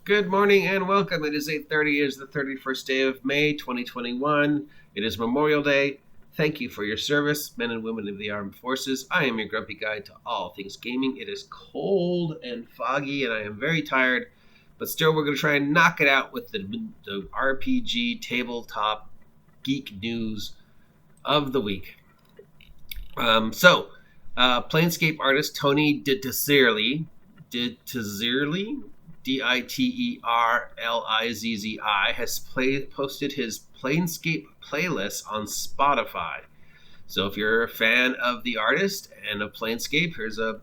Good morning and welcome. It is 8:30. It is the 31st day of May, 2021. It is Memorial Day. Thank you for your service, men and women of the armed forces. I am your grumpy guide to all things gaming. It is cold and foggy, and I am very tired, but still we're going to try and knock it out with the RPG tabletop geek news of the week. Planescape artist Tony Diterli, Diterlizzi, has posted his Planescape playlist on Spotify. So if you're a fan of the artist and of Planescape, here's a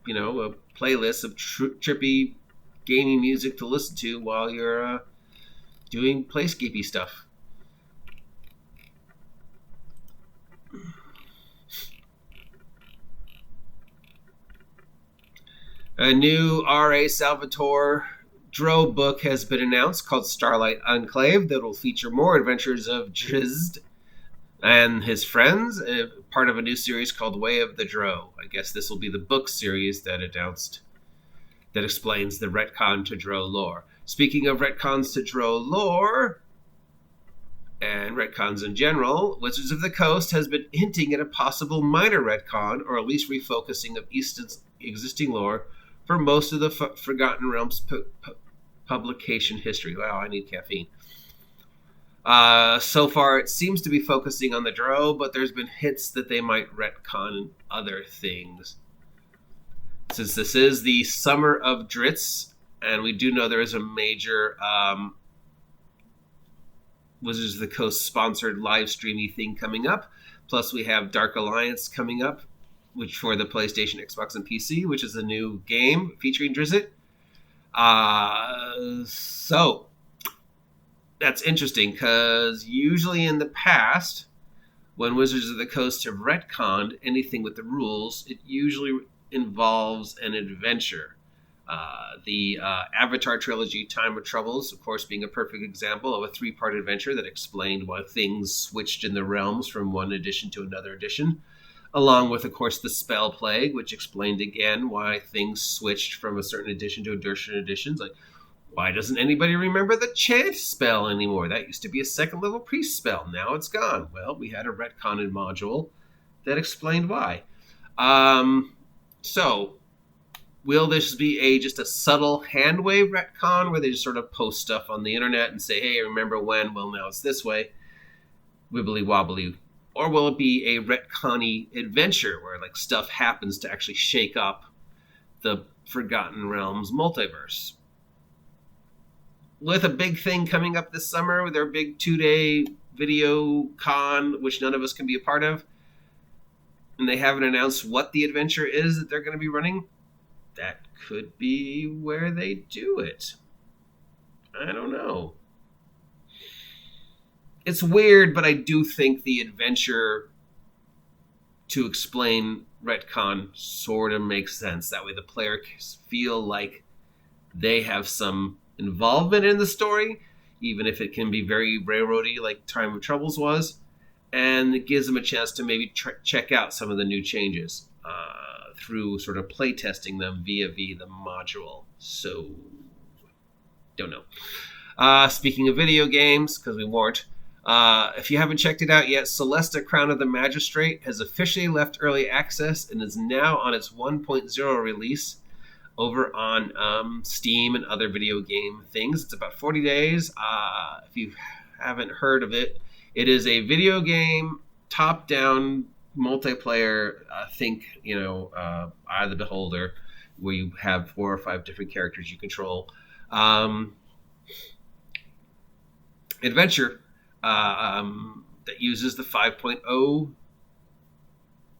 playlist of trippy gaming music to listen to while you're doing Planescapey stuff. A new R.A. Salvatore Drow book has been announced called Starlight Enclave that will feature more adventures of Drizzt and his friends, part of a new series called Way of the Drow. I guess this will be the book series that explains the retcon to Drow lore. Speaking of retcons to Drow lore and retcons in general, Wizards of the Coast has been hinting at a possible minor retcon, or at least refocusing of Easton's existing lore for most of the Forgotten Realms publication history. Wow, I need caffeine. So far, it seems to be focusing on the Drow, but there's been hints that they might retcon other things. Since this is the Summer of Drizzt, and we do know there is a major Wizards of the Coast sponsored live streamy thing coming up. Plus, we have Dark Alliance coming up, which for the PlayStation, Xbox, and PC, which is a new game featuring Drizzt. So that's interesting because usually in the past, when Wizards of the Coast have retconned anything with the rules, it usually involves an adventure. The Avatar trilogy, Time of Troubles, of course, being a perfect example of a 3-part adventure that explained why things switched in the realms from one edition to another edition. Along with, of course, the Spell Plague, which explained again why things switched from a certain edition to a different editions. Like, why doesn't anybody remember the Chant spell anymore? That used to be a 2nd level priest spell. Now it's gone. Well, we had a retconned module that explained why. So, will this be just a subtle handwave retcon where they just sort of post stuff on the internet and say, hey, remember when? Well, now it's this way. Wibbly wobbly. Or will it be a retcon-y adventure where like stuff happens to actually shake up the Forgotten Realms multiverse? With a big thing coming up this summer with their big 2-day video con, which none of us can be a part of, and they haven't announced what the adventure is that they're going to be running, that could be where they do it. I don't know. It's weird, but I do think the adventure to explain retcon sort of makes sense. That way the player can feel like they have some involvement in the story, even if it can be very railroady like Time of Troubles was, and it gives them a chance to maybe check out some of the new changes through sort of play testing them via the module. So, don't know. Speaking of video games, because we weren't, if you haven't checked it out yet, Celesta Crown of the Magistrate has officially left early access and is now on its 1.0 release over on Steam and other video game things. It's about 40 days. If you haven't heard of it, it is a video game, top-down, multiplayer, Eye of the Beholder, where you have 4 or 5 different characters you control. Adventure that uses the 5.0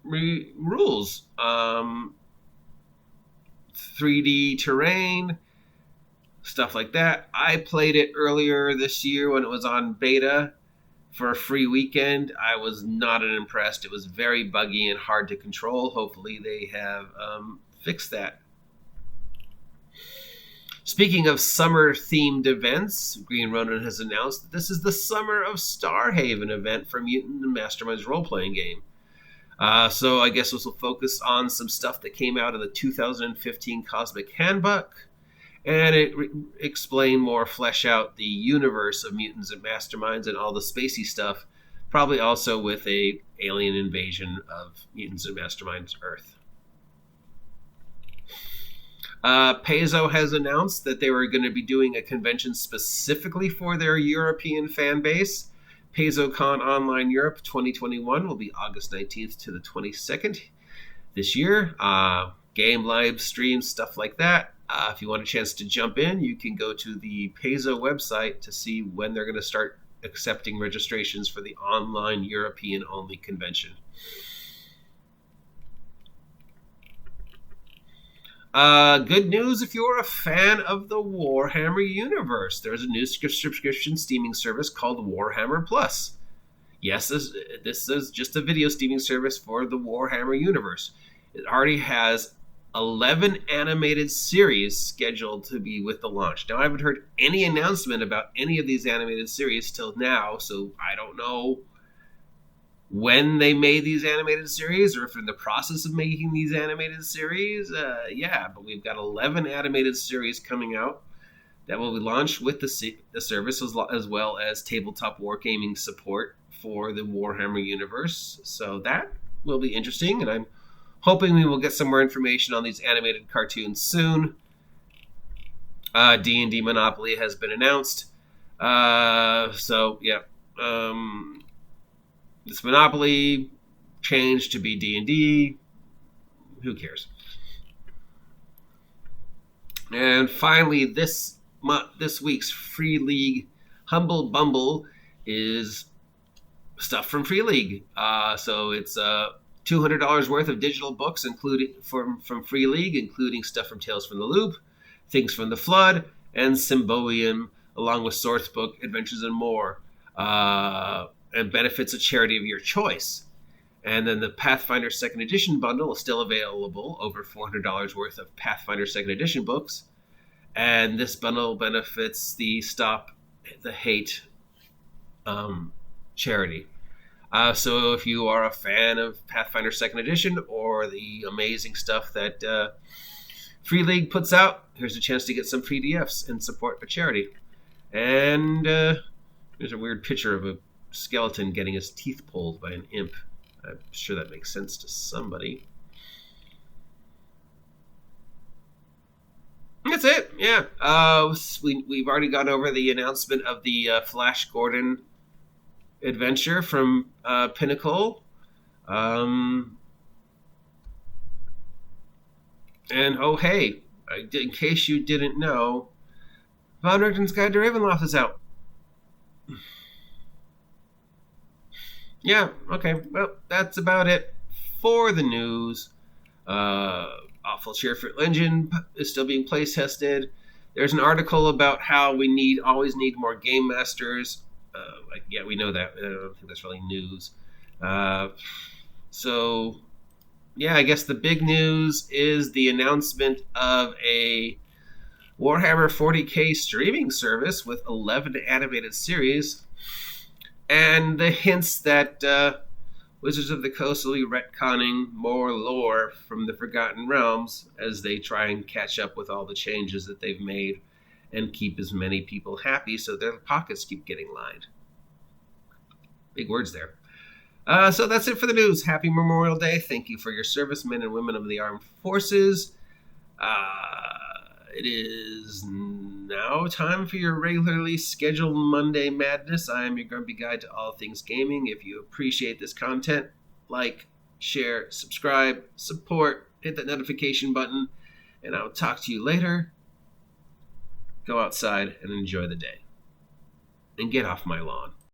rules. 3D terrain, stuff like that. I played it earlier this year when it was on beta for a free weekend. I was not impressed. It was very buggy and hard to control. Hopefully they have fixed that. Speaking of summer-themed events, Green Ronin has announced that this is the Summer of Starhaven event for Mutant and Mastermind's role-playing game. So I guess this will focus on some stuff that came out of the 2015 Cosmic Handbook And it explain more, flesh out the universe of mutants and masterminds and all the spacey stuff, probably also with a alien invasion of mutants and masterminds Earth. Pazio has announced that they were going to be doing a convention specifically for their European fan base. PazioCon Online Europe 2021 will be August 19th to the 22nd this year. Game live streams, stuff like that. If you want a chance to jump in, you can go to the Pazio website to see when they're going to start accepting registrations for the online European-only convention. Good news if you're a fan of the Warhammer universe. There's a new subscription streaming service called Warhammer Plus. Yes, this is just a video streaming service for the Warhammer universe. It already has 11 animated series scheduled to be with the launch. Now, I haven't heard any announcement about any of these animated series till now, so I don't know when they made these animated series or if they're in the process of making these animated series. But we've got 11 animated series coming out that will be launched with the service, as well as tabletop wargaming support for the Warhammer universe. So that will be interesting, and I'm hoping we will get some more information on these animated cartoons soon. D&D Monopoly has been announced. This Monopoly changed to be D&D. Who cares? And finally, this week's Free League Humble Bumble is stuff from Free League. So it's $200 worth of digital books, including from Free League, including stuff from Tales from the Loop, Things from the Flood, and Symbovium, along with Source Book, Adventures, and more. And benefits a charity of your choice. And then the Pathfinder 2nd Edition bundle is still available, over $400 worth of Pathfinder 2nd Edition books. And this bundle benefits the Stop the Hate charity. So if you are a fan of Pathfinder 2nd Edition or the amazing stuff that Free League puts out, here's a chance to get some PDFs and support a charity. And there's a weird picture of a skeleton getting his teeth pulled by an imp. I'm sure that makes sense to somebody. That's it. Yeah. We've already gone over the announcement of the Flash Gordon adventure from Pinnacle. And oh hey, in case you didn't know, Von Rigton's Guide to Ravenloft is out. Yeah, okay. Well, that's about it for the news. Awful Cheerful Engine is still being play tested. There's an article about how we always need more game masters. We know that. I don't think that's really news. I guess the big news is the announcement of a Warhammer 40k streaming service with 11 animated series. And the hints that Wizards of the Coast will be retconning more lore from the Forgotten Realms as they try and catch up with all the changes that they've made and keep as many people happy so their pockets keep getting lined. Big words there. So that's it for the news. Happy Memorial Day. Thank you for your service, men and women of the armed forces. It is now time for your regularly scheduled Monday Madness. I am your grumpy guide to all things gaming. If you appreciate this content, like, share, subscribe, support, hit that notification button, and I'll talk to you later. Go outside and enjoy the day. And get off my lawn.